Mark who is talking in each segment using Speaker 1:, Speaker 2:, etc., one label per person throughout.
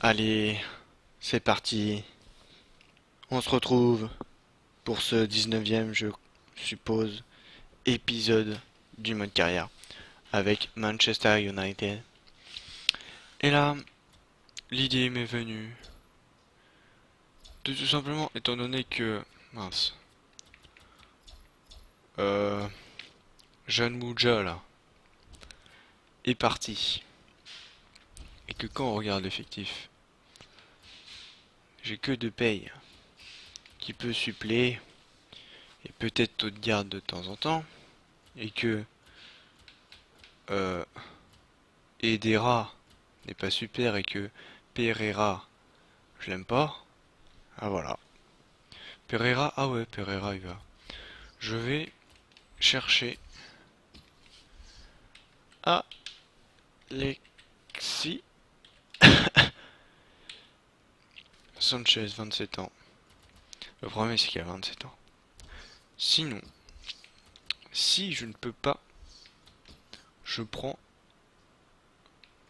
Speaker 1: Allez, c'est parti. On se retrouve pour ce 19e, je suppose, épisode du mode carrière avec Manchester United. Et là, l'idée m'est venue de tout simplement, étant donné que, mince, euh, Jeanne Mouja là est parti et que quand on regarde l'effectif, j'ai que de paye qui peut suppléer et peut-être taux de garde de temps en temps et que euh, Edera n'est pas super et que Pereira je l'aime pas. Ah voilà. Pereira, ah ouais, Pereira il va. Je vais chercher Alexis Sanchez, 27 ans. Le problème c'est qu'il a 27 ans. Sinon, si je ne peux pas, je prends...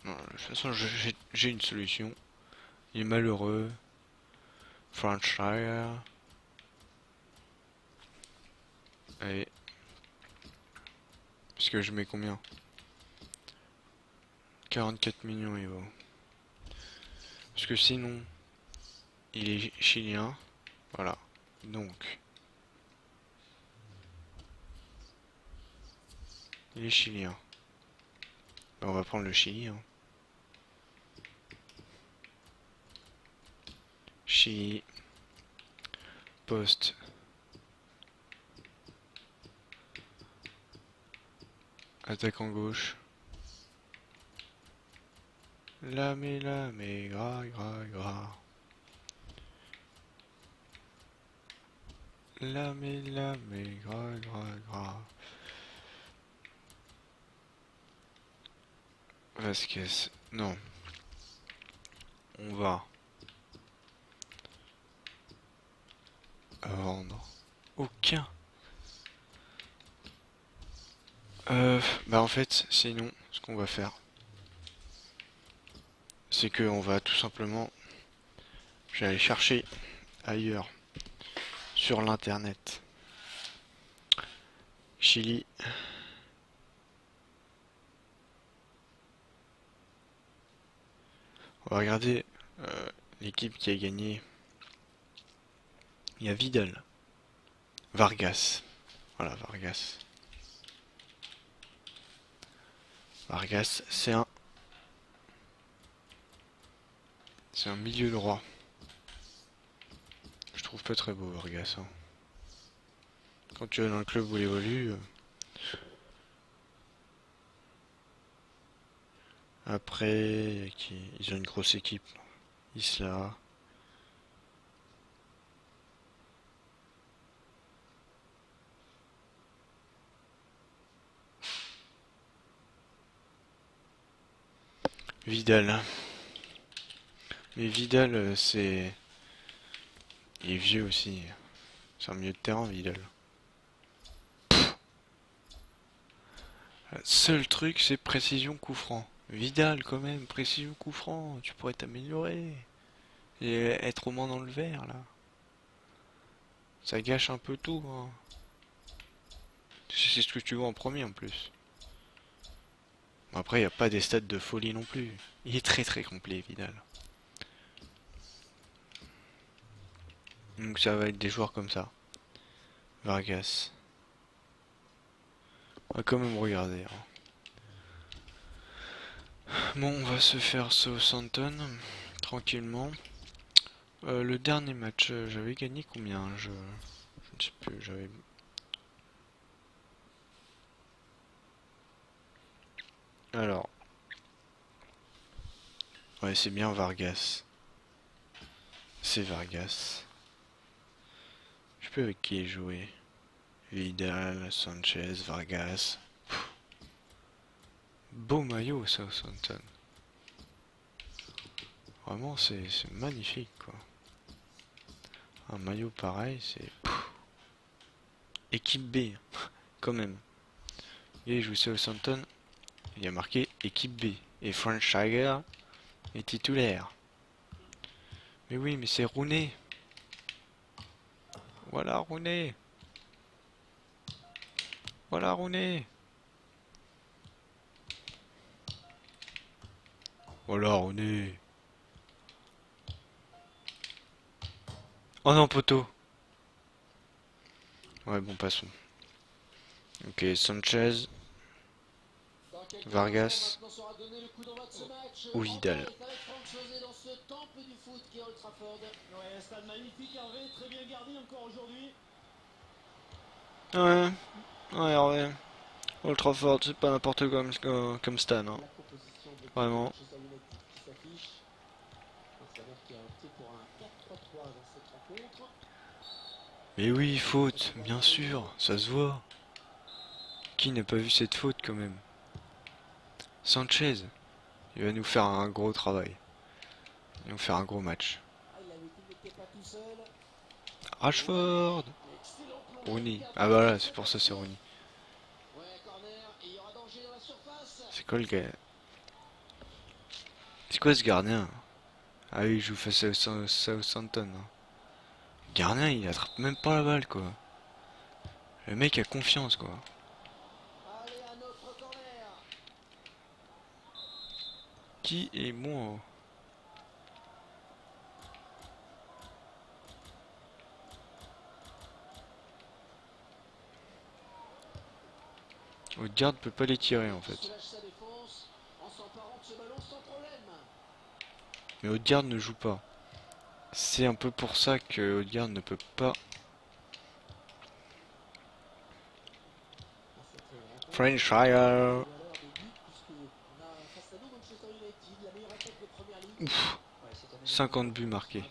Speaker 1: Non, de toute façon j'ai une solution. Il est malheureux. Franchise. Allez. Parce que je mets combien? 44 millions il vaut. Parce que sinon, il est chilien. Voilà. Donc, il est chilien. Ben, on va prendre le Chili. Hein. Chili. Poste. Attaquant gauche. Lamé, gras, gras, gras. Lamé, gras, gras, gras. Vasquez. Non. On va vendre. Aucun. Bah en fait, sinon, ce qu'on va faire, c'est que on va tout simplement, je vais aller chercher ailleurs sur l'internet. Chili. On va regarder l'équipe qui a gagné. Il y a Vidal. Vargas. Voilà, Vargas. Vargas, c'est un milieu droit. Je trouve pas très beau, Vargas. Hein. Quand tu vas dans le club où il évolue... Après, ils ont une grosse équipe. Isla. Vidal. Mais Vidal, c'est... Il est vieux aussi. C'est un milieu de terrain, Vidal. Seul truc, c'est précision coup franc. Vidal, quand même, précision coup franc. Tu pourrais t'améliorer. Et être au moins dans le vert, là. Ça gâche un peu tout, hein. C'est ce que tu vois en premier, en plus. Bon, après, il n'y a pas des stats de folie non plus. Il est très très complet, Vidal. Donc ça va être des joueurs comme ça. Vargas. On va quand même regarder. Hein. Bon, on va se faire Southampton tranquillement. Le dernier match, j'avais gagné combien je ne sais plus. J'avais. Alors. Ouais, c'est bien Vargas. C'est Vargas. Je peux avec qui jouer? Vidal, Sanchez, Vargas. Pff. Beau maillot, Southampton. Vraiment, c'est magnifique, quoi. Un maillot pareil, c'est... Équipe B, quand même. Et il joue Southampton, il y a marqué équipe B. Et Frank Schreiber est titulaire. Mais oui, mais c'est Rooney. Voilà Rooney. Voilà Rooney. Voilà Rooney. Oh non, poteau. Ouais, bon, passons. Ok, Sanchez, Vargas ou Vidal. Ouais, ouais, ouais. Old Trafford, c'est pas n'importe quoi comme Stan, hein. Vraiment. Mais oui, faute, bien sûr, ça se voit. Qui n'a pas vu cette faute quand même? Sanchez, il va nous faire un gros travail. Il va nous faire un gros match. Rashford. Rooney. Ah bah voilà, c'est pour ça c'est Rooney. C'est quoi le gars? C'est quoi ce gardien? Ah oui, il joue face à Southampton, hein. Le gardien, il attrape même pas la balle, quoi. Le mec a confiance, quoi. Qui est moi? Odegaard peut pas les tirer, en fait. Mais Odegaard ne joue pas. C'est un peu pour ça que Odegaard ne peut pas. French Fire. Ouf. 50 buts marqués.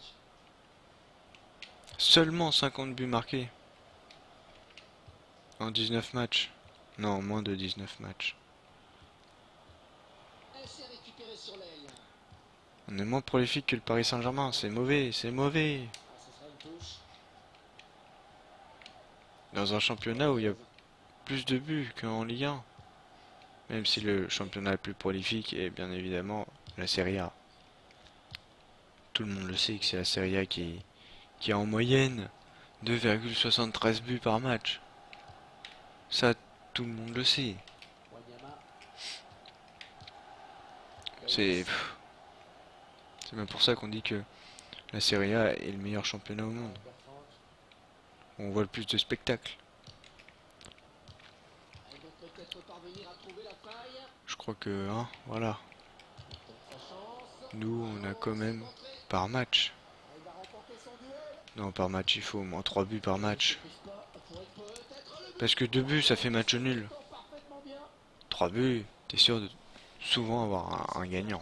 Speaker 1: Seulement 50 buts marqués. En 19 matchs. Non, moins de 19 matchs. On est moins prolifique que le Paris Saint-Germain. C'est mauvais, c'est mauvais. Dans un championnat où il y a plus de buts qu'en Ligue 1. Même si le championnat le plus prolifique est bien évidemment la Serie A. Tout le monde le sait que c'est la Serie A qui a en moyenne 2,73 buts par match. Ça, tout le monde le sait. C'est même pour ça qu'on dit que la Serie A est le meilleur championnat au monde. On voit le plus de spectacles. Je crois que, hein, voilà. Nous, on a quand même par match. Non, par match, il faut au moins 3 buts par match. Parce que 2 buts, ça fait match nul. 3 buts, t'es sûr de souvent avoir un gagnant.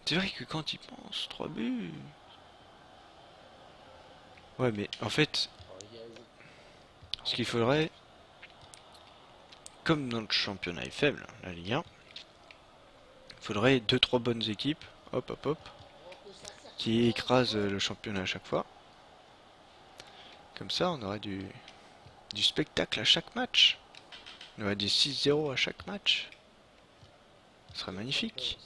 Speaker 1: C'est vrai que quand il pense, 3 buts. Ouais, mais en fait, ce qu'il faudrait, comme notre championnat est faible, la Ligue 1, il faudrait 2-3 bonnes équipes, hop hop hop, qui écrasent le championnat à chaque fois. Comme ça, on aurait du spectacle à chaque match. On aurait des 6-0 à chaque match. Ce serait magnifique.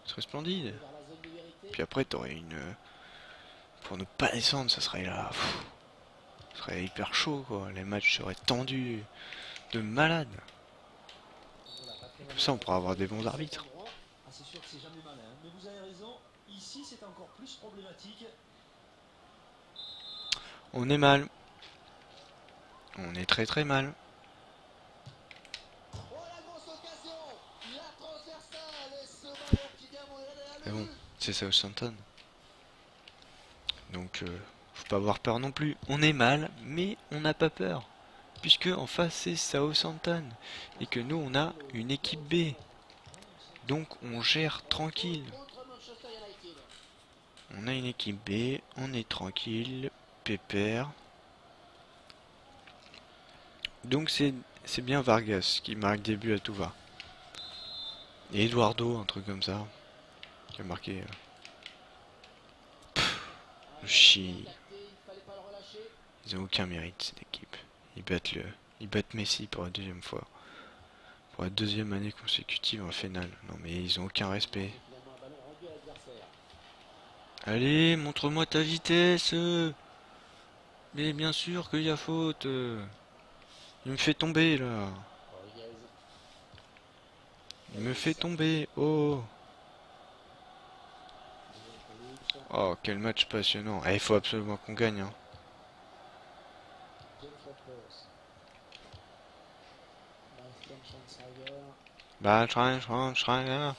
Speaker 1: Ce serait splendide. Puis après, t'aurais une... Pour ne pas descendre, ça serait là... Ça serait hyper chaud, quoi. Les matchs seraient tendus de malade. Comme ça, on pourra avoir des bons arbitres. On est mal. On est très très mal. Mais bon, c'est Southampton. Donc, faut pas avoir peur non plus. On est mal, mais on n'a pas peur. Puisque en face c'est Southampton. Et que nous on a une équipe B. Donc on gère tranquille. On a une équipe B, on est tranquille, pépère. Donc c'est bien Vargas qui marque des buts à tout va. Et Eduardo, un truc comme ça, qui a marqué... le chi. Ils ont aucun mérite cette équipe. Ils battent Messi pour la deuxième fois. Pour la deuxième année consécutive en finale. Non mais ils ont aucun respect. Allez, montre-moi ta vitesse. Mais bien sûr qu'il y a faute. Il me fait tomber là. Il me fait tomber. Oh. Oh, quel match passionnant. Il faut absolument qu'on gagne. Hein. Bah, Schreier.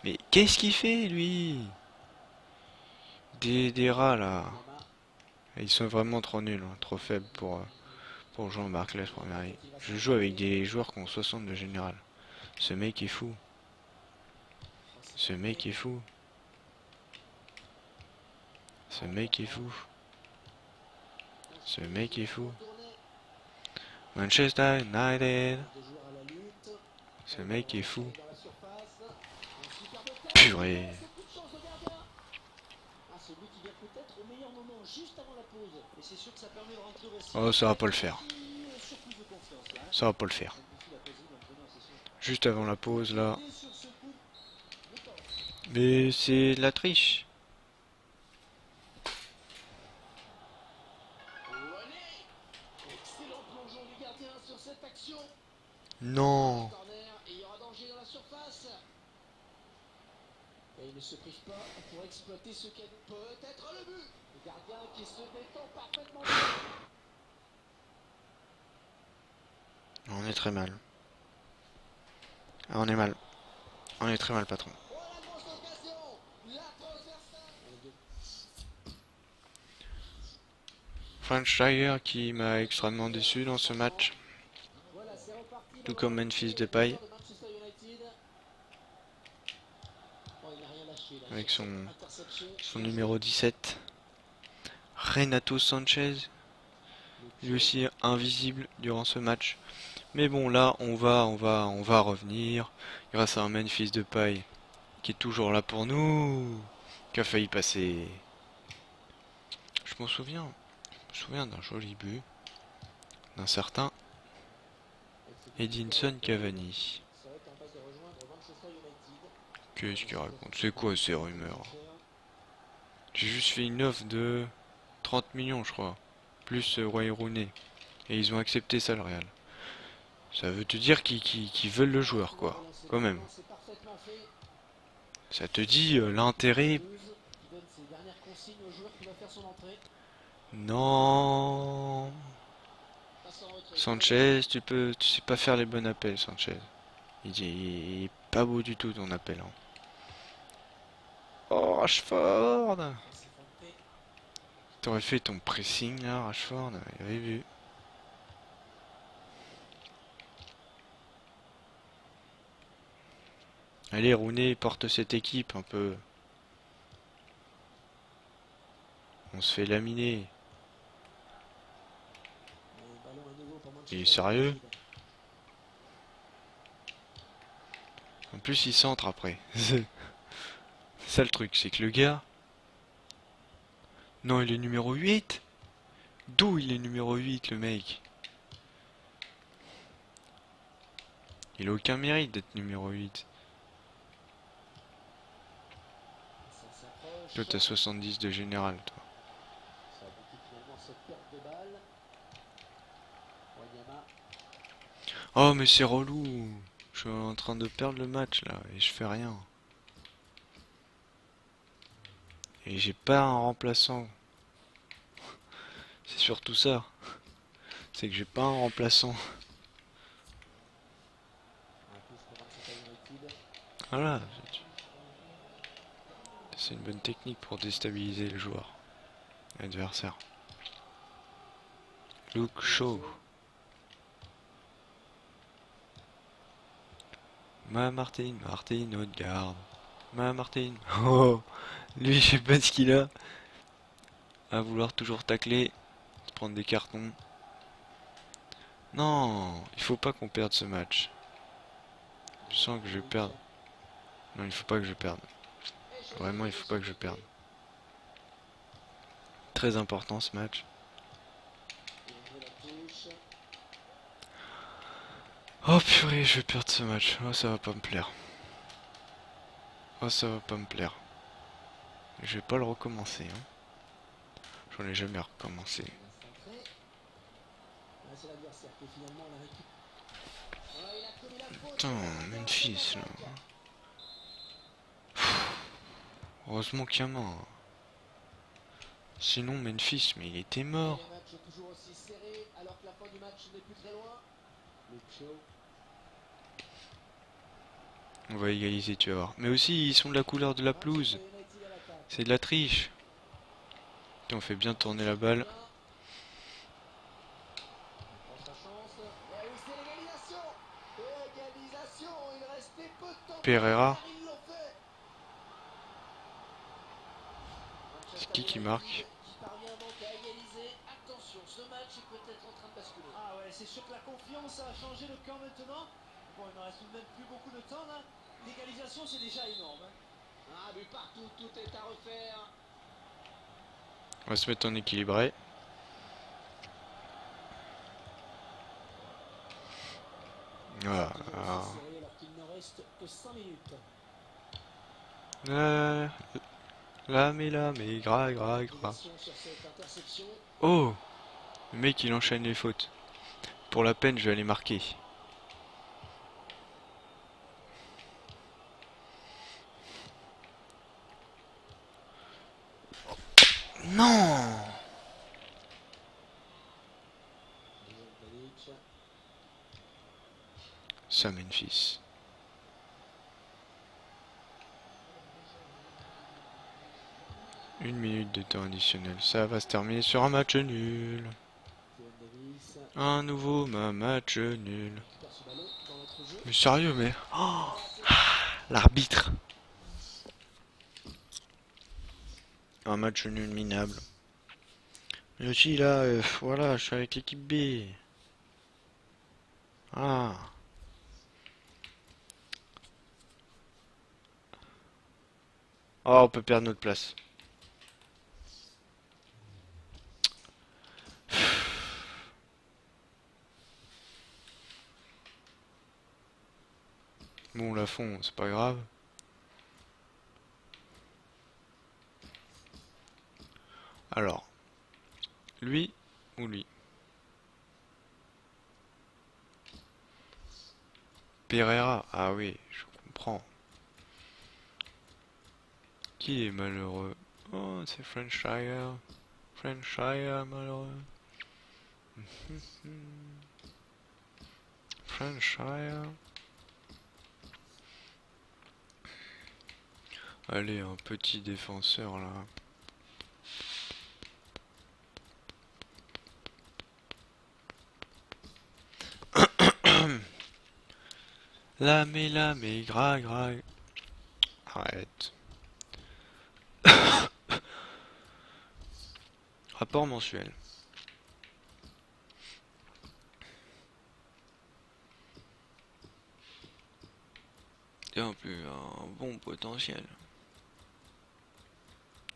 Speaker 1: Mais qu'est-ce qu'il fait lui? Des rats là. Ils sont vraiment trop nuls, hein, trop faibles pour jouer en Barclays Premier League. Je joue avec des joueurs qui ont 60 de général. Ce mec est fou. Ce mec est fou. Ce mec est fou. Ce mec est fou. Manchester United. Ce mec est fou. Purée. Oh, ça va pas le faire. Ça va pas le faire. Juste avant la pause, là. Mais c'est de la triche. Non.
Speaker 2: Et il ne se prive pas pour exploiter ce qu'est peut-être le but. Le gardien qui se détend parfaitement bien.
Speaker 1: On est très mal. Ah, on est mal. On est très mal, patron.
Speaker 2: Oh la grosse occasion. La transversale.
Speaker 1: Schreier qui m'a extrêmement déçu dans ce match.
Speaker 2: Voilà, c'est reparti.
Speaker 1: Tout comme Memphis Depay.
Speaker 2: De Manchester United. Oh, il n'a rien lâché là.
Speaker 1: Avec son numéro 17. Renato Sanchez. Lui aussi invisible durant ce match. Mais bon, là, on va revenir. Grâce à un Memphis Depay qui est toujours là pour nous. Qui a failli passer. Je m'en souviens. Je me souviens d'un joli but. D'un certain Edinson Cavani. Qu'est-ce qu'il raconte? C'est quoi ces rumeurs? J'ai juste fait une offre de 30 millions, je crois. Plus Wayne Rooney. Et ils ont accepté ça, le Real. Ça veut te dire qu'ils veulent le joueur, quoi. Quand même. Ça te dit l'intérêt. Non. Sanchez, tu sais pas faire les bons appels, Sanchez. Il est pas beau du tout ton appel. Hein. Oh, Rashford. T'aurais fait ton pressing là, Rashford, il avait vu. Allez, Rooney, porte cette équipe un peu. On se fait laminer. Il est sérieux? En plus, il centre après. C'est ça le truc, c'est que le gars... Non, il est numéro 8. D'où il est numéro 8, le mec? Il a aucun mérite d'être numéro 8. Toi, t'as 70 de général, toi. Oh, mais c'est relou. Je suis en train de perdre le match, là, et je fais rien. Et j'ai pas un remplaçant. C'est surtout ça. C'est que j'ai pas un remplaçant. Voilà. C'est une bonne technique pour déstabiliser le joueur. L'adversaire. Luke Shaw. Martin, Odegaard. Martin. Oh, lui, je sais pas ce qu'il a. À vouloir toujours tacler, se prendre des cartons. Non, il faut pas qu'on perde ce match. Je sens que je vais perdre. Non, il faut pas que je perde. Vraiment, il faut pas que je perde. Très important ce match. Oh purée, je vais perdre ce match. Oh, ça va pas me plaire. Oh, ça va pas me plaire. Je vais pas le recommencer. Hein. J'en ai jamais recommencé.
Speaker 2: C'est l'adversaire qui finalement la récupère. Il a commis la faute.
Speaker 1: Putain, Memphis là. Heureusement qu'il y en a un. Sinon Memphis, mais il était mort.
Speaker 2: Le match est toujours aussi serré alors que la fin du match n'est plus très loin. Luke Shaw.
Speaker 1: On va égaliser, tu vas voir. Mais aussi, ils sont de la couleur de la pelouse. C'est de la triche. Et on fait bien tourner la balle. Pereira. C'est qui marque?
Speaker 2: Attention, ce match est peut-être en train de basculer. Ah ouais, c'est sûr que la confiance a changé le camp maintenant. Bon, il ne reste même plus beaucoup de temps là. L'égalisation, c'est déjà énorme. Ah, but partout, tout est à refaire.
Speaker 1: On va se mettre en équilibré. Voilà. Là, mais gras. Oh! Le mec il enchaîne les fautes. Pour la peine, je vais aller marquer. Non! Ça, Memphis. Une minute de temps additionnel. Ça va se terminer sur un match nul. Un nouveau match nul. Mais sérieux, mais... Oh, l'arbitre. Un match nul minable. Mais aussi là, voilà, je suis avec l'équipe B. Ah. Oh, on peut perdre notre place. Bon, la fond, c'est pas grave. Alors, lui ou lui? Pereira, ah oui, je comprends. Qui est malheureux? Oh, c'est Frenchshire. Frenchshire, malheureux. Frenchshire. Allez, un petit défenseur là. Là, mais, gras. Arrête. Rapport mensuel. C'est un peu un bon potentiel.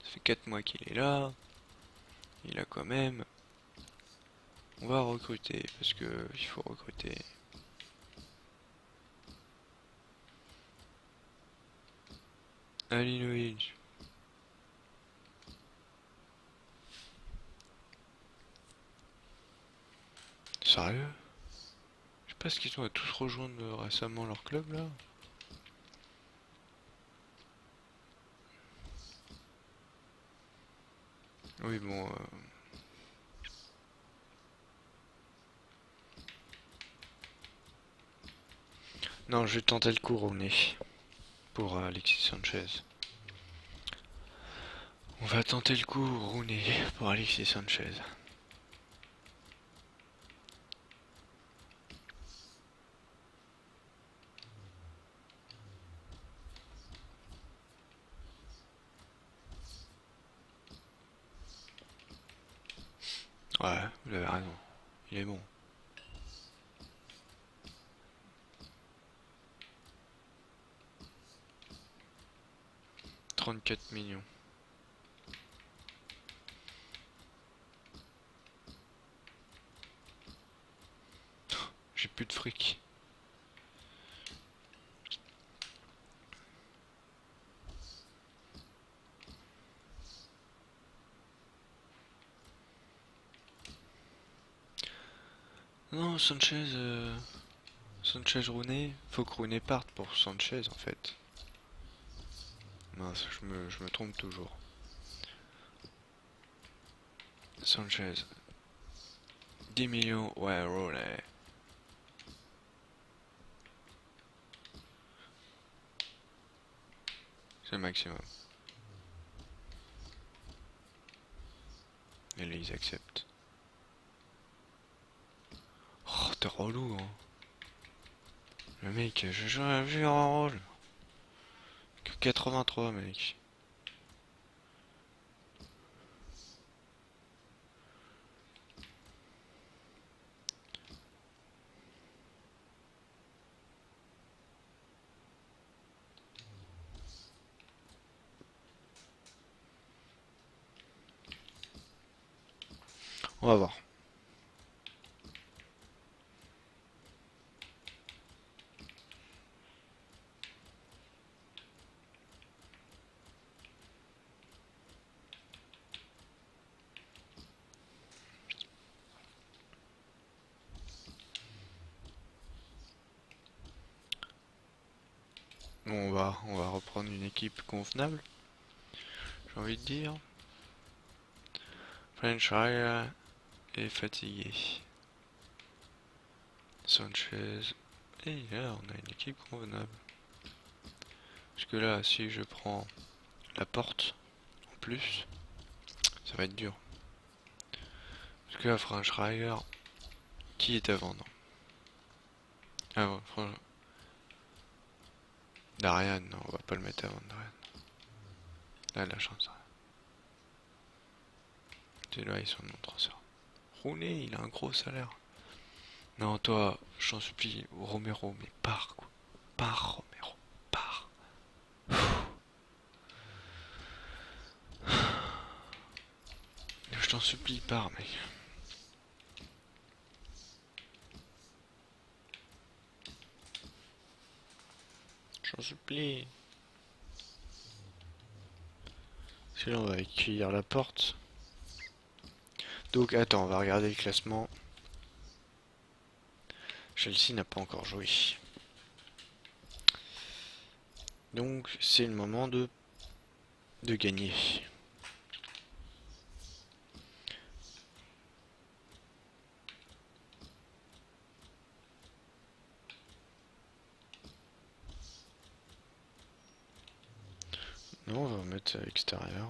Speaker 1: Ça fait 4 mois qu'il est là. Il a quand même... On va recruter, parce que il faut recruter. Alinovic. Sérieux? Je sais pas ce qu'ils ont à tous rejoindre récemment leur club là. Oui bon... Non, je vais tenter le coup Rooney pour Alexis Sanchez. On va tenter le coup Rooney pour Alexis Sanchez. Ouais, vous avez raison. Il est bon. 34 millions. J'ai plus de fric. Non, Sanchez, Sanchez Rooney, faut que Rooney parte pour Sanchez en fait. Mince, je me trompe toujours. Sanchez. 10 millions, ouais, Rooney. C'est le maximum. Et là, ils acceptent. Oh, t'es relou, hein. Le mec, je joue un vieux rôle. Que 83, mec. On va voir. Bon, on va reprendre une équipe convenable. J'ai envie de dire. French Raya est fatigué. Sanchez. Et là, on a une équipe convenable. Parce que là, si je prends la porte en plus, ça va être dur. Parce que là, French Raya, qui est à vendre? Ah ouais, franchement. Darian, non, on va pas le mettre à vendre, Darian. Là, la chance. C'est là, ils sont non transfert. Rooney, il a un gros salaire. Non, toi, j'en supplie, Romero, mais pars, quoi. Pars, Romero, pars. Je t'en supplie, pars, mec. J'en supplie. Sinon, on va accueillir la porte. Donc, attends, on va regarder le classement. Chelsea n'a pas encore joué. Donc, c'est le moment de gagner. Non, on va mettre à l'extérieur.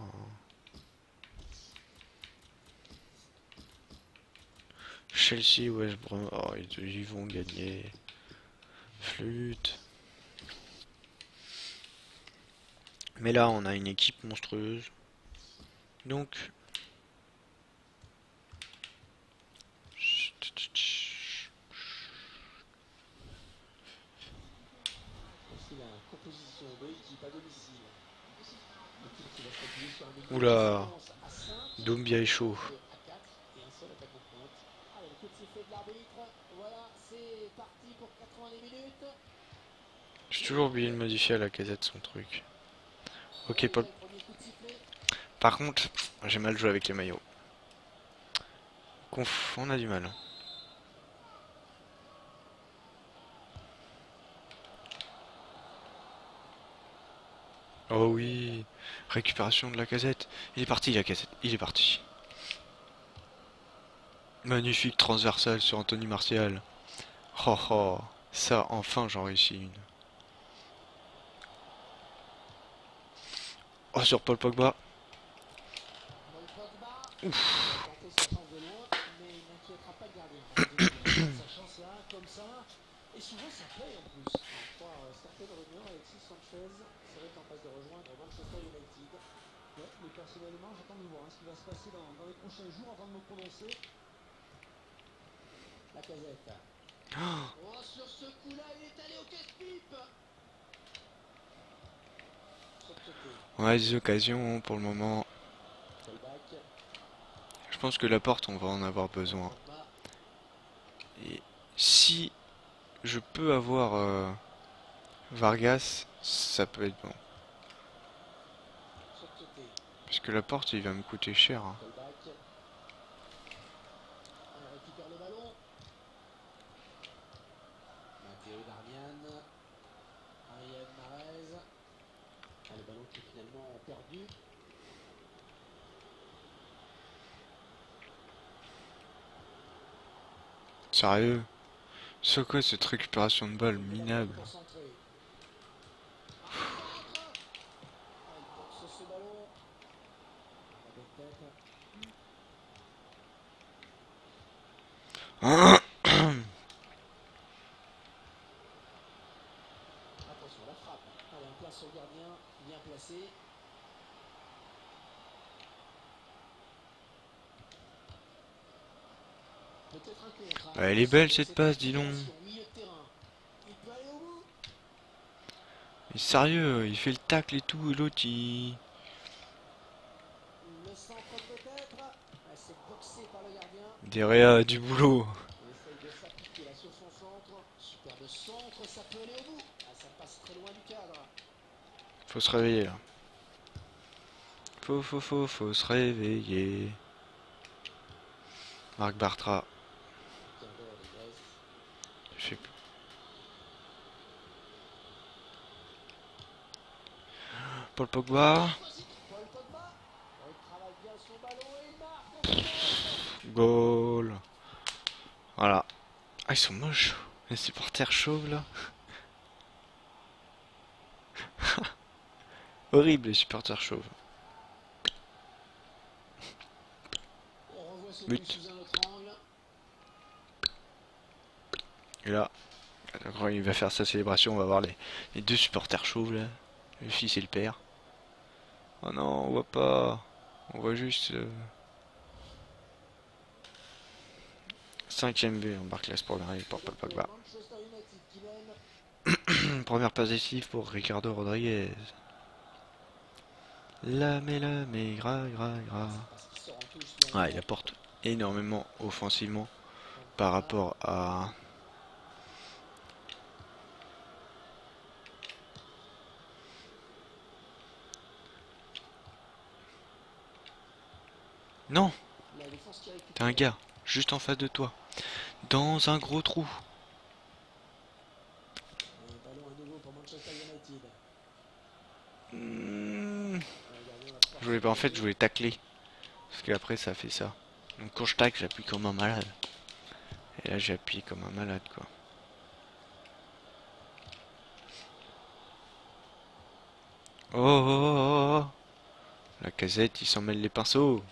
Speaker 1: Chelsea, West Brom, oh, ils vont gagner. Flûte. Mais là, on a une équipe monstrueuse. Donc... Oula, Doumbia est chaud. J'ai toujours oublié de modifier à la casette son truc. Ok, Paul. Par contre, j'ai mal joué avec les maillots. On a du mal. Oh oui, récupération de la casette. Il est parti, la casette. Il est parti. Magnifique transversale sur Anthony Martial. Oh oh, ça, enfin, j'en réussis une. Oh, sur Paul Pogba. Ouf.
Speaker 2: Et souvent ça paye en plus. On croit certaines rumeurs, Alexis Sanchez serait en passe de rejoindre Manchester United. Ouais, mais personnellement, j'attends de voir ce qui va se passer dans les prochains jours avant de me prononcer. La casette. Oh, sur ce coup-là, il est allé au casse-pipe.
Speaker 1: On a des occasions pour le moment. Je pense que la porte, on va en avoir besoin. Et si je peux avoir Vargas, ça peut être bon. Parce que la porte, il va me coûter cher. Hein.
Speaker 2: ballon perdu.
Speaker 1: Sérieux? C'est quoi cette récupération de balle
Speaker 2: Il est
Speaker 1: minable?
Speaker 2: concentré. Un centre. Ah, il boxe ce ballon. La bonne tête. Attention, la frappe. Allez, en place au gardien. Bien placé. Peut-être un contre.
Speaker 1: Ouais, elle est belle cette passe, dis donc.
Speaker 2: Milieu de terrain. Il peut aller au bout.
Speaker 1: Mais sérieux, il fait le tacle et tout, et l'autre il...
Speaker 2: Le centre peut-être. Ah, c'est boxé par le gardien.
Speaker 1: Derrière du boulot.
Speaker 2: Il essaye de s'appliquer là sur son centre. Superbe centre, ça peut aller au bout. Ah, ça passe très loin du cadre.
Speaker 1: Faut se réveiller là. Faut se réveiller. Marc Bartra. Je sais plus. Paul Pogba.
Speaker 2: Paul Pogba. Il travaille bien son ballon et il marque.
Speaker 1: Goal. Voilà. Ah, ils sont moches. Les supporters chauves là. Horrible les supporters chauves.
Speaker 2: On revoit ce but
Speaker 1: But.
Speaker 2: sous un autre angle.
Speaker 1: Et là, quand il va faire sa célébration, on va voir les deux supporters chauves là. Le fils et le père. Oh non, on voit pas. On voit juste... 5ème but en Barclays pour Paul Pogba.
Speaker 2: Manchester United qui mène.
Speaker 1: Première passe décisive pour Ricardo Rodriguez. La mais, gra.
Speaker 2: Parce qu'il sort en touche.
Speaker 1: Ah, il apporte énormément offensivement par rapport à... Non,
Speaker 2: La défense qui récupère.
Speaker 1: t'es un gars, juste en face de toi. Dans un gros trou.
Speaker 2: Et ballon à nouveau pour Manchester United.
Speaker 1: Hmm,
Speaker 2: Le gardien va pouvoir
Speaker 1: Je voulais pas, en fait, je voulais tacler. Parce qu'après, ça fait ça. Donc quand je tacle, j'appuie comme un malade. Et là, j'appuie comme un malade, quoi. Oh, oh, oh, oh. La casette, il s'en mêle les pinceaux.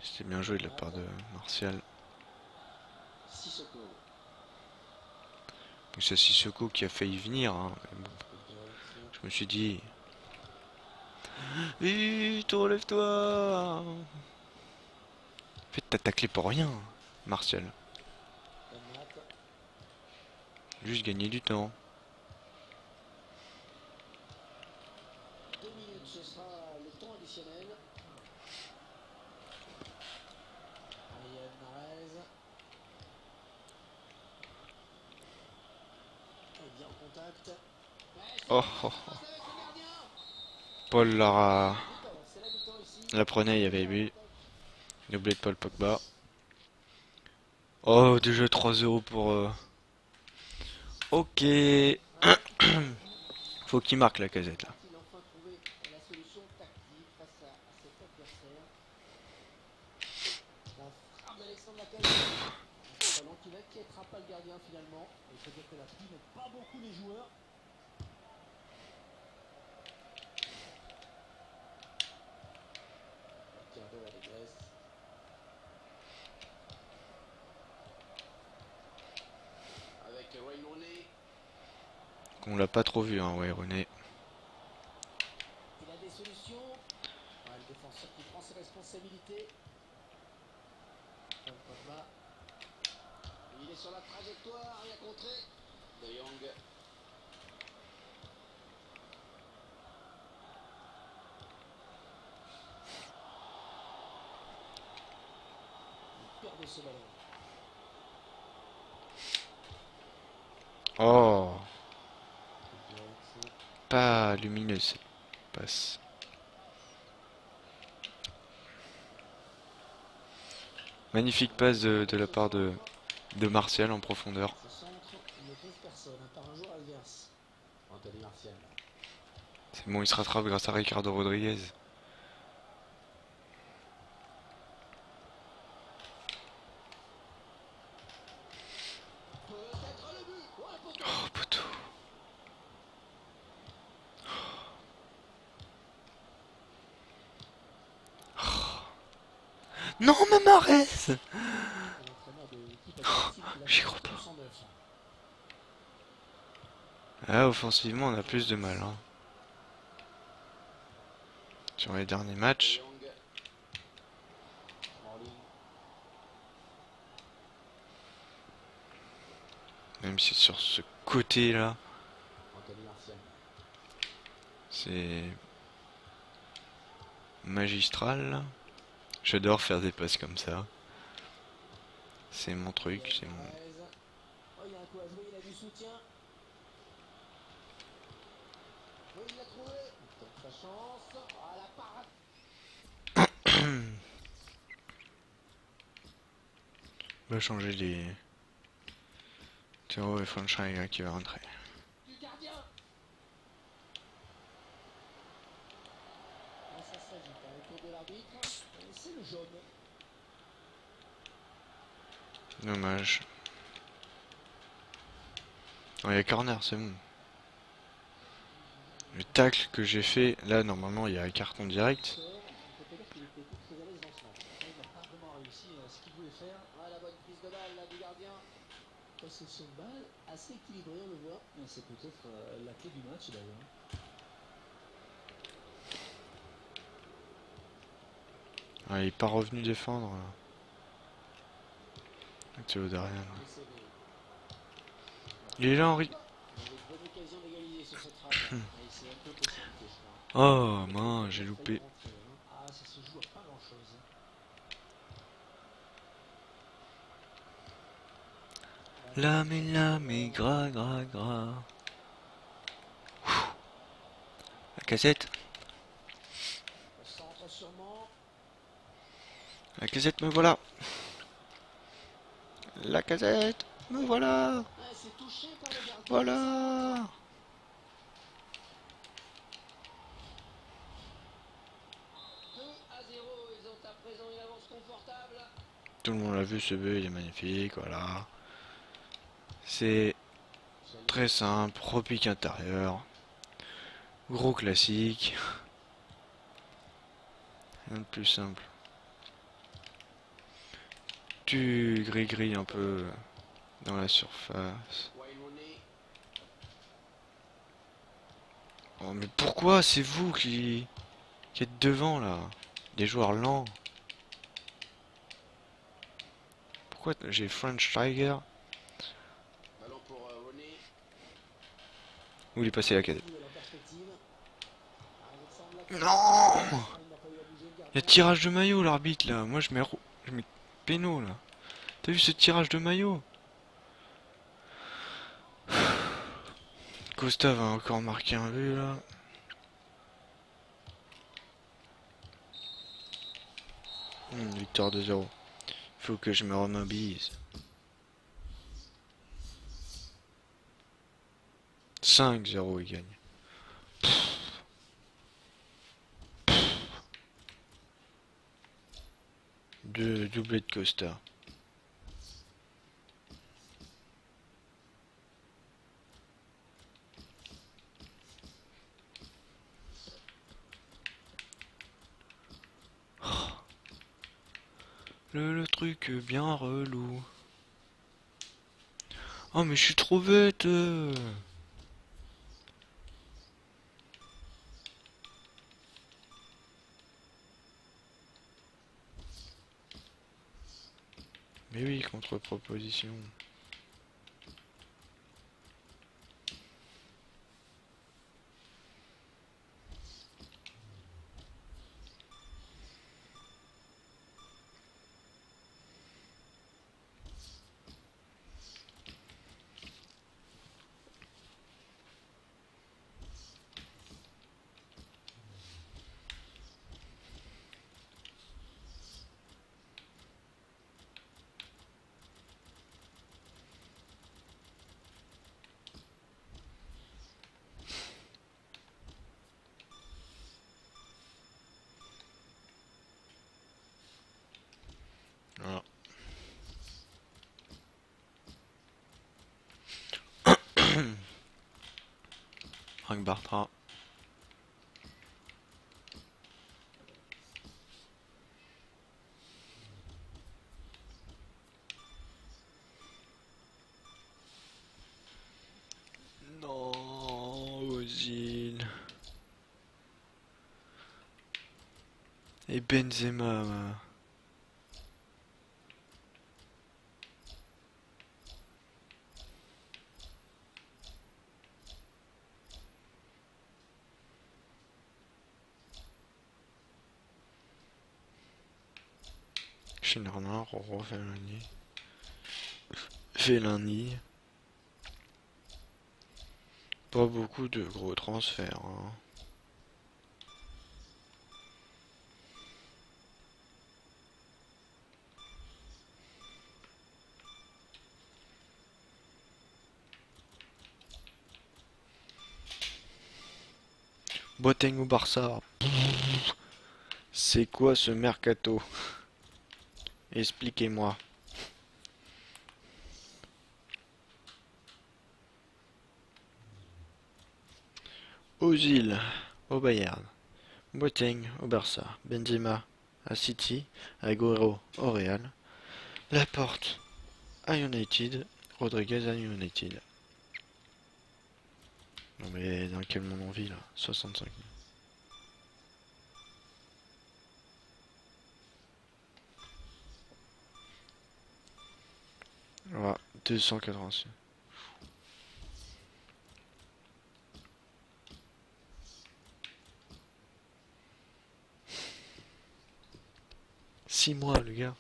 Speaker 1: C'était bien joué de la part de Martial.
Speaker 2: Sissoko.
Speaker 1: Donc c'est Sissoko qui a failli venir. Hein. Mais bon, je me suis dit... Vite, relève-toi. En fait, t'as taclé pour rien, Martial. Juste gagner du temps.
Speaker 2: 2 minutes, ce sera le temps additionnel. Riyad Mahrez. Et bien en contact.
Speaker 1: Oh, oh, oh. Paul la prenait, il y avait but. Doublé de Paul Pogba. Oh, déjà 3-0 pour... Ok. Faut qu'il marque la casette là.
Speaker 2: Il a enfin trouvé la solution tactique face à cet adversaire. La frappe d'Alexandre Lacazette. Un ballon qui n'inquiétera pas le gardien finalement. Il faut dire que la pluie n'aide pas beaucoup les joueurs. Ricardo Rodriguez. Avec Wayne Rooney.
Speaker 1: On l'a pas trop vu, hein, ouais, René.
Speaker 2: Il a des solutions. Le défenseur qui prend ses responsabilités. Paul Pogba. Il est sur la trajectoire, il a contré. De Jong. Il perd de ce ballon.
Speaker 1: Oh, pas lumineuse cette passe. Magnifique passe de la part de Martial en profondeur.
Speaker 2: Ce centre, Il ne trouve personne, par un joueur adverse. Anthony Martial.
Speaker 1: C'est bon, il se rattrape grâce à Ricardo Rodriguez.
Speaker 2: Peut-être le but. Ouais, poteau.
Speaker 1: Oh, poteau. Non, mais Mahrez! J'y crois pas. Ah, offensivement, on a plus de mal. Hein. Sur les derniers matchs. Même si sur ce côté-là, c'est magistral. J'adore faire des passes comme ça. C'est mon truc, c'est mon...
Speaker 2: Oh, il y a un coup à jouer, il a du soutien. Oui, il l'a trouvé. Il tente sa chance. Ah, la parade.
Speaker 1: On va changer les... Théo et Franchise qui va rentrer.
Speaker 2: Du gardien. Ah, ça s'agite avec le tour de l'arbitre. C'est le jaune.
Speaker 1: Dommage. Oh, il y a corner, c'est bon. Le tacle que j'ai fait, là normalement il y a un carton direct.
Speaker 2: On peut dire qu'il était très à l'aise dans ce match. Il n'a pas vraiment réussi ce qu'il voulait faire. Ah, la bonne prise de balle là, du gardien. Possession de balle assez équilibrée, on le voit. C'est peut-être la clé du match d'ailleurs.
Speaker 1: Ah, il est pas revenu défendre. Théo derrière. Il est là, Henri. Oh, mince, j'ai loupé.
Speaker 2: Ah, ça se joue à pas grand chose.
Speaker 1: Lame, gras, gras, gras. La cassette.
Speaker 2: Centre sûrement.
Speaker 1: La cassette, me voilà. La cassette, me voilà.
Speaker 2: C'est touché par le gardien.
Speaker 1: Voilà. Tout le monde l'a vu, ce but, il est magnifique, voilà. C'est très simple, repique intérieur. Gros classique. Rien de plus simple. Tu gris-gris un peu dans la surface. Oh mais pourquoi c'est vous qui êtes devant là? Des joueurs lents. Pourquoi j'ai French Tiger? Où il est passé la cadette? Non! Il y a tirage de maillot l'arbitre là. Moi je mets péno là. T'as vu ce tirage de maillot? Costa va encore marquer un but là. Victoire de 0. Faut que je me remobilise. 5-0 il gagne. Deux doublés de Costa. Le truc bien relou. Oh mais je suis trop bête. Mais oui, contre-proposition. Frank Bartra. Non, Ozil. Et Benzema. Schneiderlin, Roro, Fellaini. Pas beaucoup de gros transferts. Hein. Boateng au Barça. C'est quoi ce mercato? Expliquez-moi. Ozil au Bayern. Boateng au Barça. Benzema à City. Agüero au Real. Laporte à United. Rodriguez à United. Non mais dans quel monde on vit là? 65 000. Voilà, 286. Six mois le gars.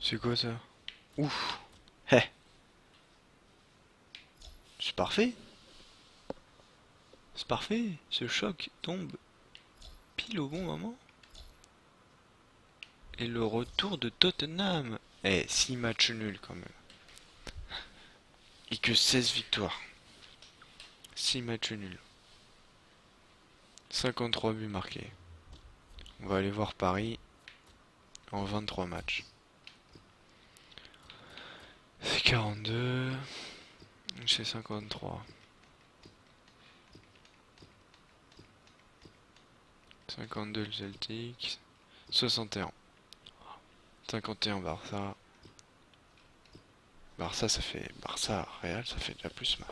Speaker 1: C'est quoi ça? Ouf. Hé. C'est parfait. C'est parfait. Ce choc tombe pile au bon moment. Et le retour de Tottenham. Eh, 6 matchs nuls quand même. Et que 16 victoires. 6 matchs nuls. 53 buts marqués. On va aller voir Paris en 23 matchs. C'est 42. C'est 53. 52 le Celtic. 61. 51 Barça. Barça ça fait. Barça Real ça fait déjà plus mal.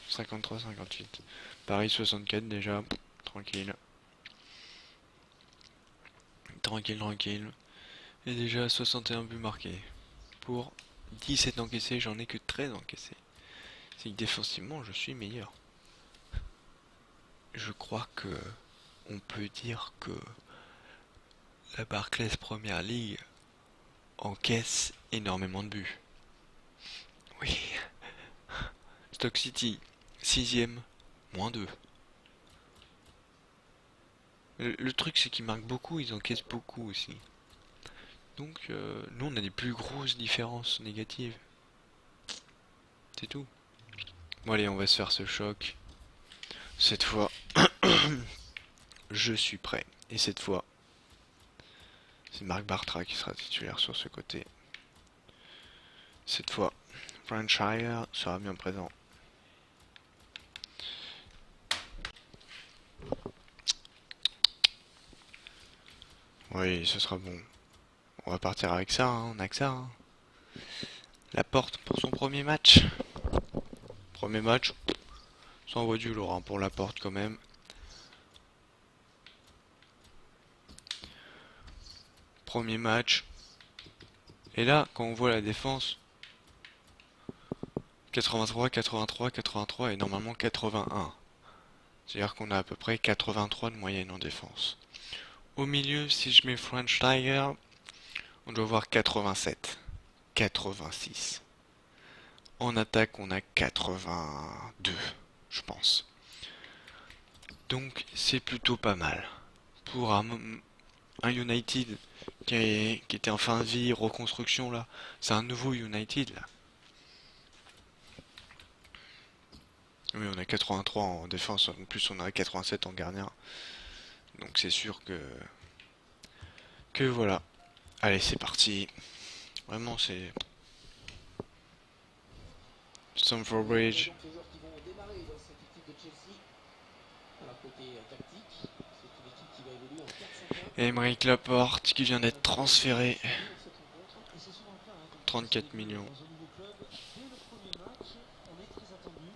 Speaker 1: 53, 58. Paris 64 déjà. Tranquille. Tranquille, tranquille. Et déjà 61 buts marqués. Pour 17 encaissés, j'en ai que 13 encaissés. C'est que défensivement, je suis meilleur. Je crois que on peut dire que la Barclays Premier League encaisse énormément de buts. Oui. Stoke City, 6ème, -2. Le truc c'est qu'ils marquent beaucoup, ils encaissent beaucoup aussi. Donc nous on a des plus grosses différences négatives. C'est tout. Bon allez, on va se faire ce choc. Cette fois, je suis prêt. Et cette fois, c'est Marc Bartra qui sera titulaire sur ce côté. Cette fois, Franchire sera bien présent. Oui, ce sera bon. On va partir avec ça, hein, on a que ça. Hein. Laporte pour son premier match. Premier match, ça envoie du lourd hein, pour Laporte quand même. Premier match, Et là, quand on voit la défense, 83, 83, 83 et normalement 81. C'est-à-dire qu'on a à peu près 83 de moyenne en défense. Au milieu, si je mets Schweinsteiger, on doit voir 87, 86. En attaque, on a 82, je pense. Donc, c'est plutôt pas mal. Pour un United qui était en fin de vie, reconstruction là, c'est un nouveau United là. Oui, on a 83 en défense, en plus on a 87 en gardien. Donc c'est sûr que voilà. Allez, c'est parti. Vraiment, c'est Stamford Bridge.
Speaker 2: Donc les joueurs qui vont démarrer dans cette équipe de Chelsea. Alors côté tactique, c'est une équipe qui va évoluer en 4-5-1.
Speaker 1: Aymeric Laporte qui vient d'être transféré.
Speaker 2: Dans cette rencontre, et c'est souvent le cas, hein, quand on
Speaker 1: 34
Speaker 2: s'évolue
Speaker 1: millions.
Speaker 2: dans un nouveau club. Dès le premier match, on est très attendu.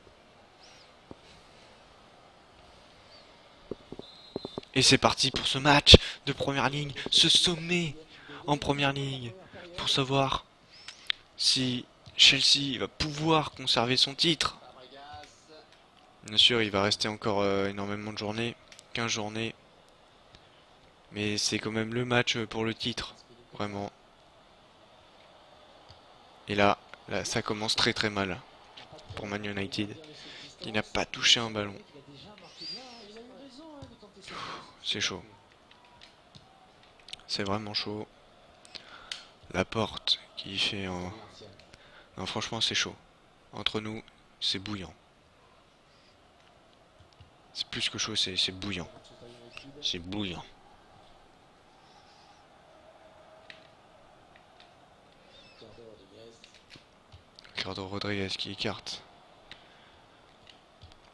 Speaker 1: Et c'est parti pour ce match de première ligne, ce sommet en première ligne, pour savoir si Chelsea va pouvoir conserver son titre. Bien sûr, il va rester encore énormément de journées, 15 journées. Mais c'est quand même le match pour le titre, vraiment. Et là, ça commence très très mal pour Man United, qui n'a pas touché un ballon. C'est chaud. C'est vraiment chaud. Laporte qui fait un... Non, franchement, c'est chaud. Entre nous, c'est bouillant. C'est plus que chaud, c'est bouillant. C'est bouillant. Ricardo Rodriguez qui écarte.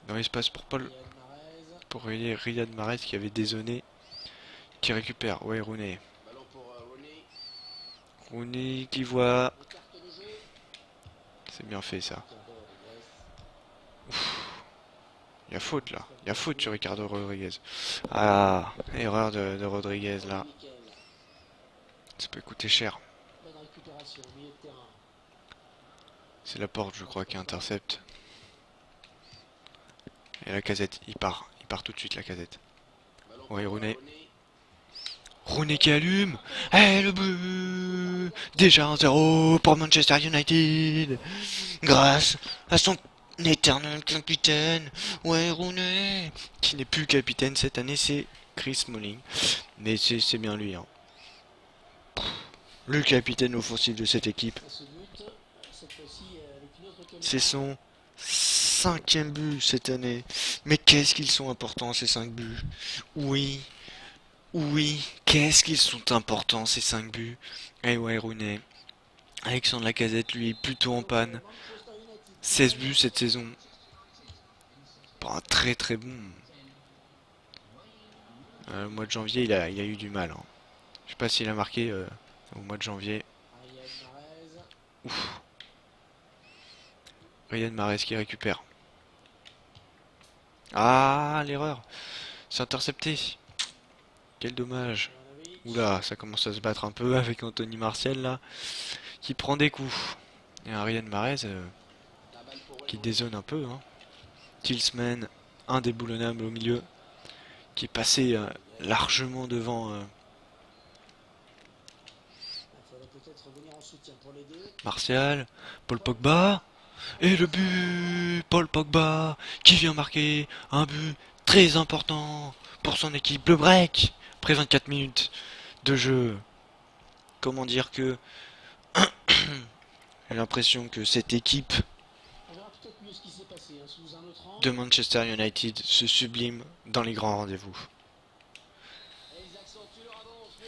Speaker 1: Dans l'espace pour Riyad Mahrez qui avait dézonné. Qui récupère. Ouais, Rooney. Rooney qui voit. C'est bien fait ça. Il y a faute là. Il y a faute sur Ricardo Rodriguez. Ah, erreur de Rodriguez là. Ça peut coûter cher. C'est Laporte, je crois, qui intercepte. Et la casette, il part tout de suite la casette. Ouais, Rooney. Rooney qui allume. Eh, le but. Déjà 1-0 pour Manchester United. Grâce à son éternel capitaine. Ouais, Rooney. Qui n'est plus capitaine cette année, c'est Chris Smalling. Mais c'est bien lui. Hein. Le capitaine offensif de cette équipe. C'est son 5e but cette année. Mais qu'est-ce qu'ils sont importants ces 5 buts. Oui. Oui. Qu'est-ce qu'ils sont importants ces 5 buts. Eh ouais, Rooney. Alexandre Lacazette, lui, est plutôt en panne. 16 buts cette saison. Pas un très très bon. Le mois de janvier, il a eu du mal. Hein. Je sais pas s'il a marqué au mois de janvier. Ouf. Riyad Mahrez qui récupère. Ah, l'erreur. C'est intercepté. Quel dommage. Oula, ça commence à se battre un peu avec Anthony Martial là. Qui prend des coups. Et un Riyad Mahrez qui dézone un peu. Hein. Tillsman, indéboulonnable au milieu. Qui est passé largement devant Martial. Paul Pogba. Et le but, Paul Pogba, qui vient marquer un but très important pour son équipe, le break, après 24 minutes de jeu. Comment dire que j'ai l'impression que cette équipe de Manchester United se sublime dans les grands rendez-vous.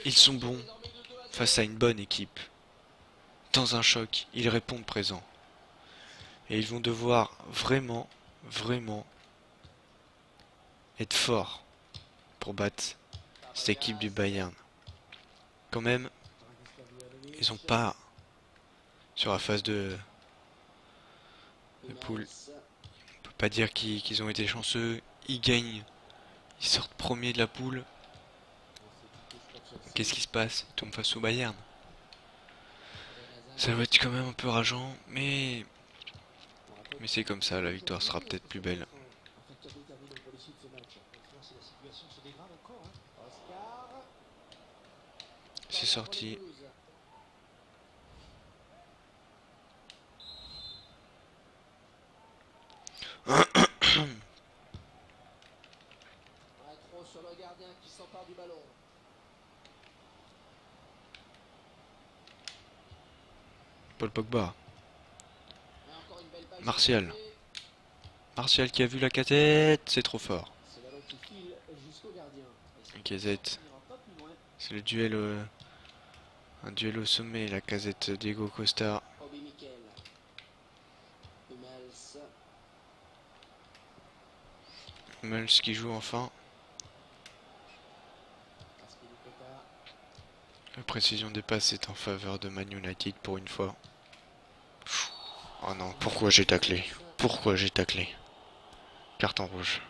Speaker 1: Ils sont bons face à une bonne équipe. Dans un choc, ils répondent présent. Et ils vont devoir vraiment, vraiment être forts pour battre cette équipe du Bayern. Quand même, ils n'ont pas, sur la phase de poule, on peut pas dire qu'ils ont été chanceux. Ils gagnent, ils sortent premiers de la poule. Qu'est-ce qui se passe? Ils tombent face au Bayern. Ça va être quand même un peu rageant, mais c'est comme ça, la victoire sera peut-être plus belle.
Speaker 2: Un facteur déterminant pour l'issue de ce match. Toutefois, si la situation se dégrade encore, hein. Oscar.
Speaker 1: C'est
Speaker 2: Corner pour les
Speaker 1: sorti.
Speaker 2: Blues. Un trop sur le gardien qui s'empare du ballon.
Speaker 1: Paul Pogba.
Speaker 2: Et encore une belle balle sur le
Speaker 1: Martial.
Speaker 2: côté.
Speaker 1: Martial qui a vu la casette, c'est trop fort.
Speaker 2: Ce ballon qui file jusqu'au gardien. Et
Speaker 1: Lacazette.
Speaker 2: ça n'ira pas plus loin.
Speaker 1: C'est le duel, un duel au sommet, la casette Diego Costa.
Speaker 2: Obi Mikel. Hummels.
Speaker 1: Hummels qui joue enfin.
Speaker 2: Aspilicueta.
Speaker 1: La précision des passes est en faveur de Man United pour une fois. Oh non, pourquoi j'ai taclé? Pourquoi j'ai taclé? Carton rouge.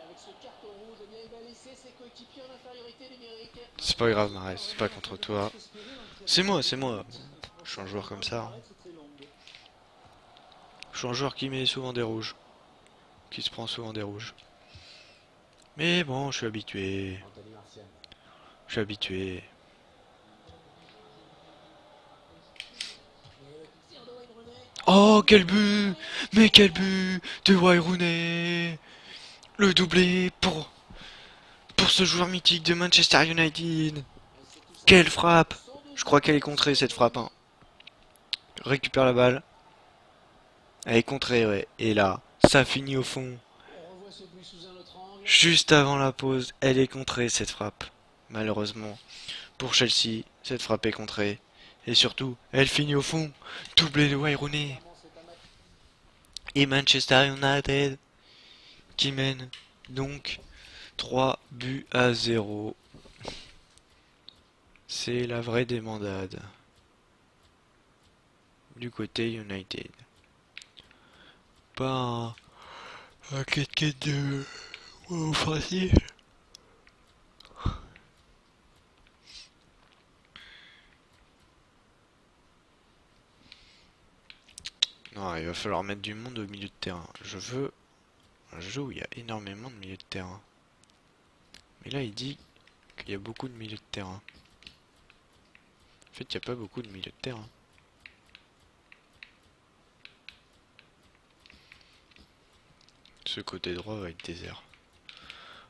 Speaker 2: Avec ce carton rouge, eh bien, il va laisser ses coéquipiers en infériorité numérique.
Speaker 1: C'est pas grave, Marais, c'est pas contre toi. C'est moi, c'est moi. Je suis un joueur comme ça. Je suis un joueur qui met souvent des rouges. Qui se prend souvent des rouges. Mais bon, je suis habitué.
Speaker 2: Anthony Martial.
Speaker 1: Je suis habitué.
Speaker 2: Et le tir de Wayne Rooney.
Speaker 1: Oh, quel but! Mais quel but de Wayne Rooney! Le doublé pour ce joueur mythique de Manchester United. Quelle frappe! Je crois qu'elle est contrée cette frappe. Hein. Récupère la balle. Elle est contrée, ouais. Et là, ça finit au fond.
Speaker 2: On revoit ce but sous un autre angle.
Speaker 1: Juste avant la pause, elle est contrée cette frappe. Malheureusement, pour Chelsea, cette frappe est contrée. Et surtout, elle finit au fond. Doublé de Wayne Rooney. Et Manchester United qui mène donc 3 buts à 0. C'est la vraie débandade du côté United. Pas un 4-4 de offensif. Non, il va falloir mettre du monde au milieu de terrain. Je veux un jeu où il y a énormément de milieu de terrain. Mais là, il dit qu'il y a beaucoup de milieu de terrain. En fait, il n'y a pas beaucoup de milieu de terrain. Ce côté droit va être désert.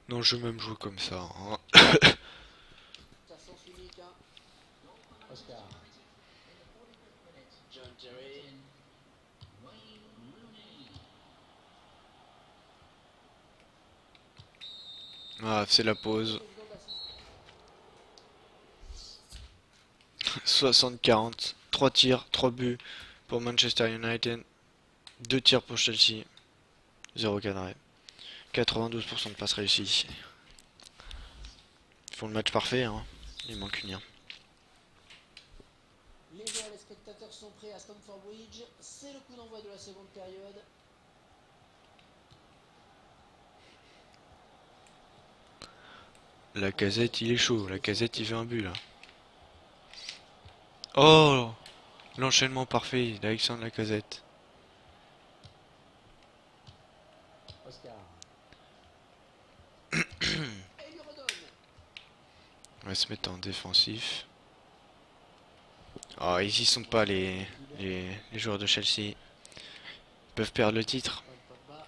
Speaker 1: Non, je vais même jouer comme ça. Hein.
Speaker 2: Ça sens unique, hein. Oscar. John Terry.
Speaker 1: Ah, c'est la pause. 60-40. 3 tirs, 3 buts pour Manchester United. 2 tirs pour Chelsea. 0 cadré. 92% de passes réussies. Ils font le match parfait, hein. Il manque une.
Speaker 2: Les joueurs et les spectateurs sont prêts à Stamford Bridge. C'est le coup d'envoi de la seconde période.
Speaker 1: La casette, il est chaud. La casette, il fait un but là. Oh, l'enchaînement parfait d'Alexandre Lacazette.
Speaker 2: Oscar. Et il lui redonne.
Speaker 1: On va se mettre en défensif. Oh, ils y sont pas les joueurs de Chelsea. Ils peuvent perdre le titre.
Speaker 2: Pogba.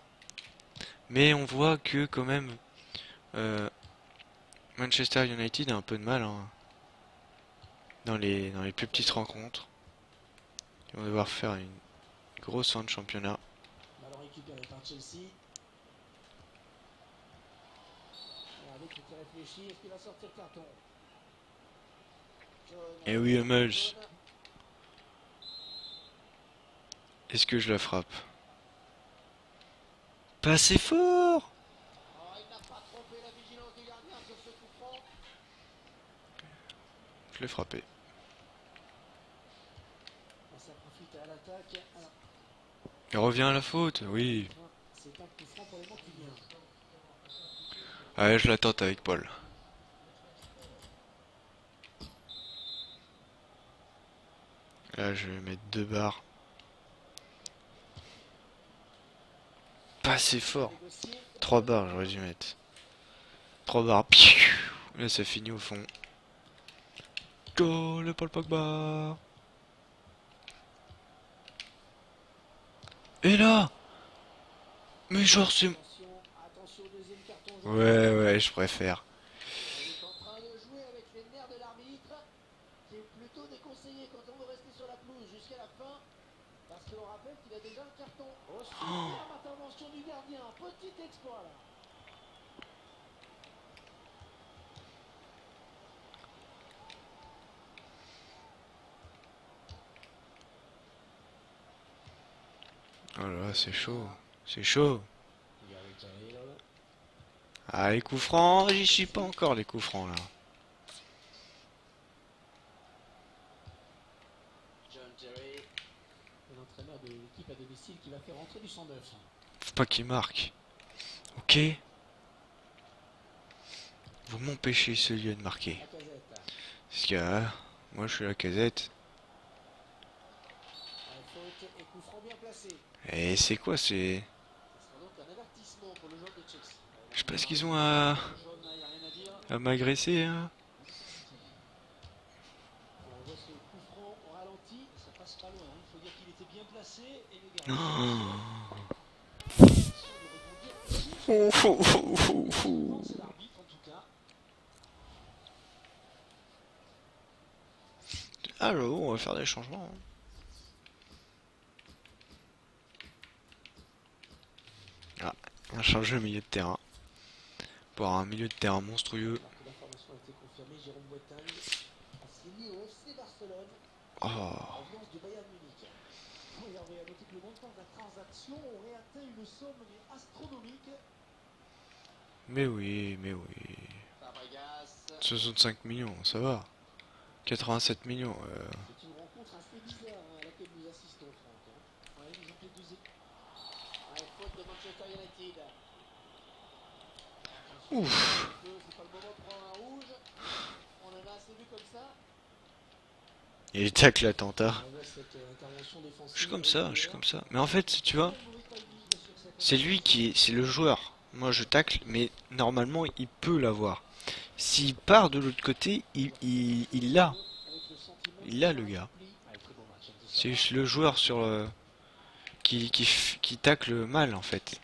Speaker 1: Mais on voit que quand même Manchester United a un peu de mal hein, dans les plus petites rencontres. Ils vont devoir faire une grosse fin de championnat.
Speaker 2: Ballon récupéré par Chelsea. Et avec qui réfléchit, est-ce qu'il va sortir le carton?
Speaker 1: Et oui, Hummels. Est-ce que je la frappe? Pas assez fort!
Speaker 2: Oh, il n'a pas trompé la vigilance du gardien sur ce coup franc.
Speaker 1: Je l'ai frappé.
Speaker 2: Et ça profite à l'attaque. Alors,
Speaker 1: Il revient à la faute, oui.
Speaker 2: c'est un coup franc pour les Mancuniens.
Speaker 1: Ouais, je la tente avec Paul. Là, je vais mettre 2 barres. Pas assez fort. 3 barres, j'aurais dû mettre. 3 barres. Piou. Là, ça finit au fond. Go, le Paul Pogba. Et là, mais genre c'est...
Speaker 2: Attention au deuxième carton jaune.
Speaker 1: Ouais, je préfère.
Speaker 2: Il est en train de jouer avec les nerfs de l'arbitre. C'est plutôt déconseillé quand on veut rester sur la pelouse jusqu'à la fin. Parce qu'on rappelle qu'il a déjà un carton. Oh, superbe intervention du gardien. Petit exploit là.
Speaker 1: Oh là là, c'est chaud. C'est chaud. Ah, les coups francs, j'y suis pas encore les coups francs là.
Speaker 2: John Terry. L'entraîneur de l'équipe à domicile qui va faire rentrer du 109.
Speaker 1: Faut pas qu'il marque. Ok. Vous m'empêchez ce lieu de marquer. Parce que moi je suis la casette.
Speaker 2: Faute et coup franc bien placé.
Speaker 1: Et c'est quoi c'est...
Speaker 2: Ce sera donc un avertissement pour le joueur de Chelsea.
Speaker 1: Je sais pas ce qu'ils ont
Speaker 2: Jaune, il n'y a rien à dire.
Speaker 1: à m'agresser hein.
Speaker 2: On voit ce coup franc au ralenti. Ça passe pas loin. Il faut dire qu'il était bien placé. Et le
Speaker 1: Oh.
Speaker 2: gardien semble rebondir dessus. C'est l'arbitre en tout cas.
Speaker 1: Alors, on va faire des changements. Ah, on va changer le milieu de terrain. Pour un milieu de terrain monstrueux.
Speaker 2: Alors que l'information a été confirmée, Jérôme Boateng a signé au FC Barcelone.
Speaker 1: Oh.
Speaker 2: Provenance du Bayern Munich. Oui, Hervé, à noter que le montant de la transaction aurait atteint une somme astronomique.
Speaker 1: Mais oui, mais oui.
Speaker 2: Fabregas.
Speaker 1: 65 millions, ça va. 87 millions.
Speaker 2: C'est une rencontre assez bizarre à laquelle nous assistons, Franck. Ouais, ils ont fait deux ouais, faute de Manchester United.
Speaker 1: Ouf.
Speaker 2: C'est pas le moment de prendre un rouge. On en a assez vu comme ça.
Speaker 1: Il tacle l'attentat.
Speaker 2: On voit cette intervention défensive.
Speaker 1: Je suis comme ça, je suis comme ça. Mais en fait, tu vois, c'est lui qui est, c'est le joueur. Moi, je tacle, mais normalement, il peut l'avoir. S'il part de l'autre côté, il l'a. Il l'a, le gars. C'est juste le joueur sur le... qui tacle mal, en fait.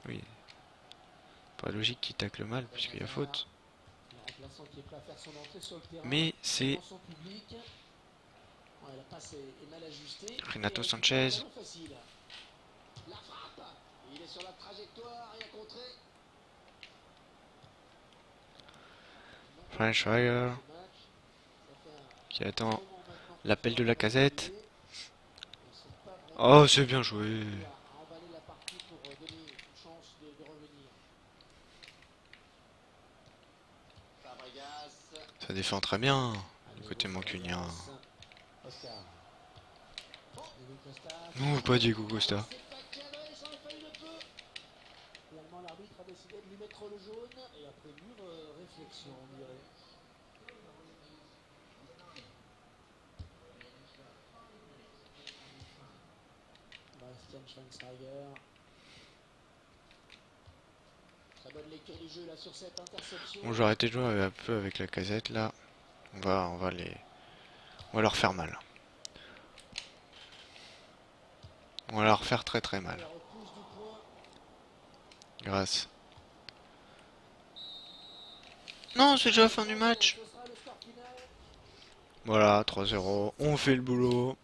Speaker 1: Oui. Pas logique qu'il tacle mal, puisqu'il y a faute. Mais c'est... Renato Sanchez.
Speaker 2: La frappe. Il est sur la trajectoire, rien contré.
Speaker 1: Schweinsteiger qui attend l'appel de la casette. Oh, c'est bien joué. Ça défend très bien du côté mancunien. Non, pas Diego Costa.
Speaker 2: Finalement, l'arbitre a décidé de lui mettre le jaune et après mûre réflexion, on dirait. Bastian Schweinsteiger. Très bonne lecture du jeu là sur cette interception.
Speaker 1: Bon, j'ai arrêté de jouer un peu avec la casette là. On va leur faire mal. On va leur faire très très mal. Grâce. Non, c'est déjà la fin du match. Voilà, 3-0. On fait le boulot.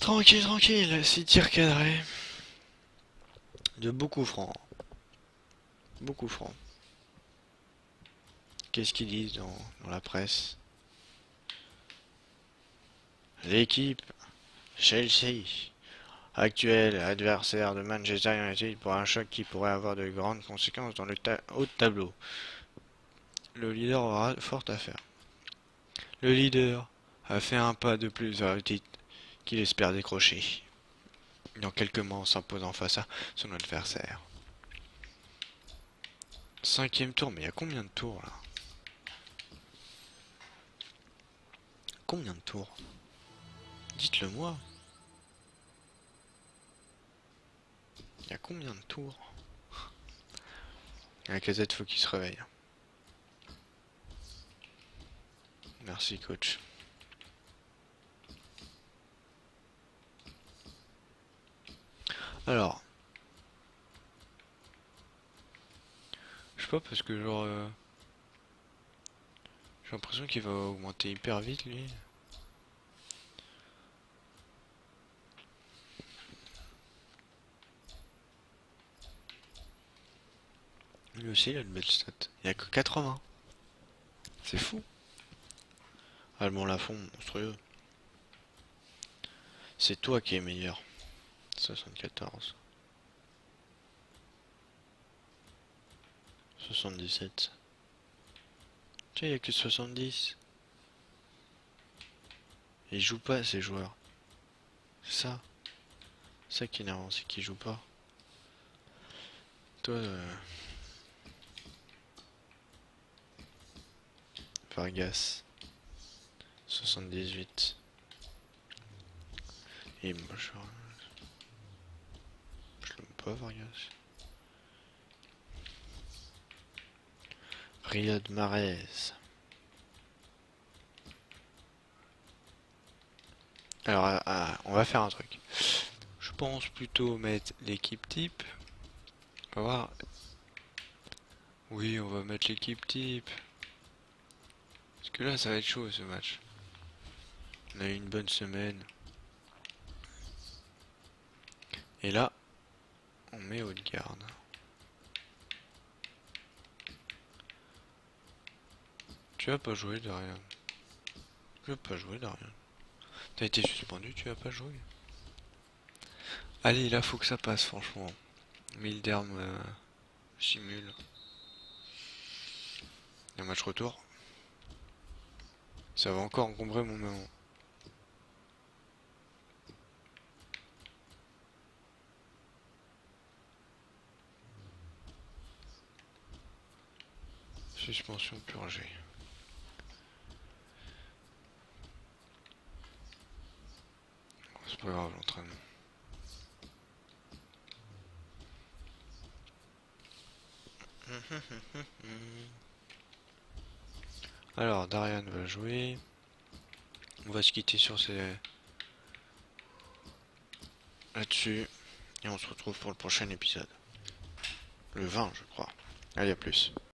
Speaker 1: Tranquille, tranquille. 6 tirs cadrés. De beaucoup francs. Beaucoup francs. Qu'est-ce qu'ils disent dans la presse? L'équipe Chelsea, actuel adversaire de Manchester United, pour un choc qui pourrait avoir de grandes conséquences dans le haut de tableau. Le leader aura fort à faire. Le leader a fait un pas de plus vers le titre qu'il espère décrocher dans quelques mois en s'imposant face à son adversaire. 5e tour, mais il y a combien de tours là? combien de tours? Dites-le moi. Il y a combien de tours? La Casette, faut qu'il se réveille. Merci coach. Alors. Je sais pas parce que genre... j'ai l'impression qu'il va augmenter hyper vite lui. Lui aussi il a de belles stats. Il y a que 80. C'est fou. Allemand Lafont, monstrueux. C'est toi qui es meilleur. 74. 77. Tu sais, il y a que 70. Ils jouent pas ces joueurs. C'est ça. C'est ça qui est énervant, c'est qu'ils jouent pas. Toi, Vargas. 78. Et moi je l'aime pas Vargas. Riyad Mahrez. Alors, on va faire un truc. Je pense plutôt mettre l'équipe type. On va voir. Oui, on va mettre l'équipe type. Parce que là, ça va être chaud ce match. On a eu une bonne semaine. Et là, on met Haute-Garde. Tu vas pas jouer Darian. Tu vas pas jouer Darian. T'as été suspendu, tu vas pas jouer. Allez, là, faut que ça passe, franchement. Milderm simule. Un match retour. Ça va encore encombrer mon moment. Suspension purgée. C'est pas grave l'entraînement. Alors, Darian va jouer. On va se quitter sur ces... là-dessus. Et on se retrouve pour le prochain épisode. Le 20, je crois. Allez, à plus.